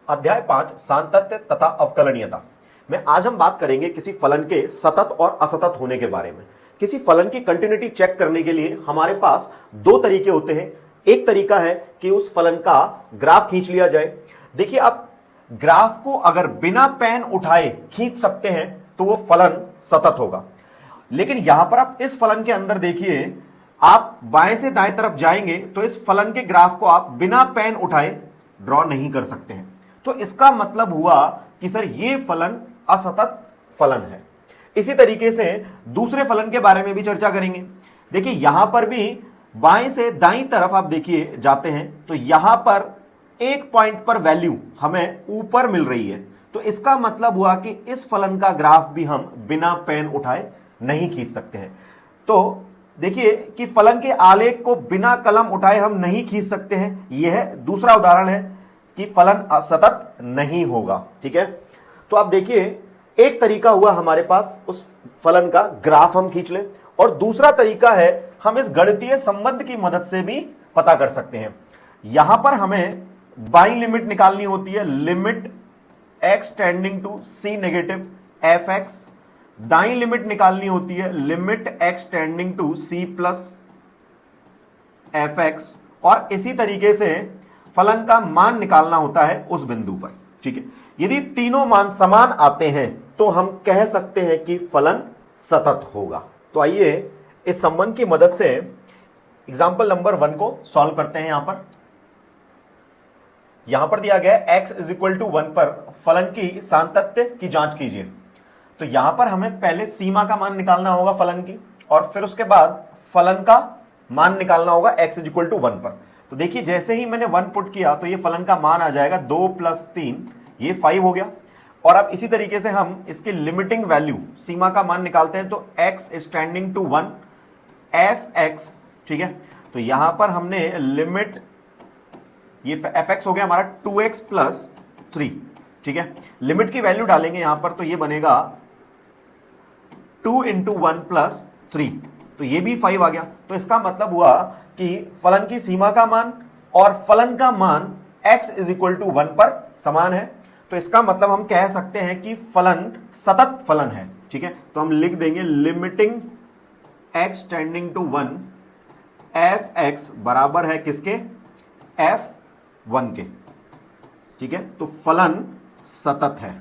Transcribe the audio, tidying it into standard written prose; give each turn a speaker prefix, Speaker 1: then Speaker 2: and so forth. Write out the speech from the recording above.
Speaker 1: अध्याय 5 सातत्य तथा अवकलनीयता में आज हम बात करेंगे किसी फलन के सतत और असतत होने के बारे में। किसी फलन की कंटिन्यूटी चेक करने के लिए हमारे पास दो तरीके होते हैं। एक तरीका है कि उस फलन का ग्राफ खींच लिया जाए। देखिए, आप ग्राफ को अगर बिना पेन उठाए खींच सकते हैं तो वो फलन सतत होगा। लेकिन यहां पर आप इस फलन के अंदर देखिए, आप बाएं से दाएं तरफ जाएंगे तो इस फलन के ग्राफ को आप बिना पेन उठाए ड्रॉ नहीं कर सकते हैं। तो इसका मतलब हुआ कि सर ये फलन असतत फलन है। इसी तरीके से दूसरे फलन के बारे में भी चर्चा करेंगे। देखिए, यहां पर भी बाएं से दाईं तरफ आप देखिए जाते हैं तो यहां पर एक पॉइंट पर वैल्यू हमें ऊपर मिल रही है। तो इसका मतलब हुआ कि इस फलन का ग्राफ भी हम बिना पेन उठाए नहीं खींच सकते हैं। तो देखिए कि फलन के आलेख को बिना कलम उठाए हम नहीं खींच सकते हैं। यह दूसरा उदाहरण है कि फलन असतत नहीं होगा। ठीक है, तो आप देखिए, एक तरीका हुआ हमारे पास उस फलन का ग्राफ हम खींच लें, और दूसरा तरीका है हम इस गणितीय संबंध की मदद से भी पता कर सकते हैं। यहां पर हमें बाईं लिमिट निकालनी होती है, limit x tending to c negative f x. दाईं लिमिट निकालनी होती है, limit x tending to c plus f x. और इसी तरीके से फलन का मान निकालना होता है उस बिंदु पर। ठीक है, यदि तीनों मान समान आते हैं तो हम कह सकते हैं कि फलन सतत होगा। तो आइए इस संबंध की मदद से एग्जाम्पल नंबर 1 को सॉल्व करते हैं। यहां पर दिया गया x इज इक्वल टू 1 पर फलन की सातत्य की जांच कीजिए। तो यहां पर हमें पहले सीमा का मान निकालना होगा फलन की, और फिर उसके बाद फलन का मान निकालना होगा x इज इक्वल टू 1 पर। तो देखिए, जैसे ही मैंने 1 पुट किया तो ये फलन का मान आ जाएगा 2 + 3, ये 5 हो गया। और अब इसी तरीके से हम इसकी लिमिटिंग वैल्यू सीमा का मान निकालते हैं। तो x is tending to 1 f x. ठीक है, तो यहां पर हमने लिमिट, ये एफ एक्स हो गया हमारा 2x + 3। ठीक है, लिमिट की वैल्यू डालेंगे यहां पर, तो ये बनेगा 2 × 1 + 3, तो ये भी 5 आ गया। तो इसका मतलब हुआ कि फलन की सीमा का मान और फलन का मान x इज इक्वल टू 1 पर समान है। तो इसका मतलब हम कह सकते हैं कि फलन सतत फलन है। ठीक है, तो हम लिख देंगे limiting x tending to 1 f x बराबर है किसके, f1 के। ठीक है, तो फलन सतत है।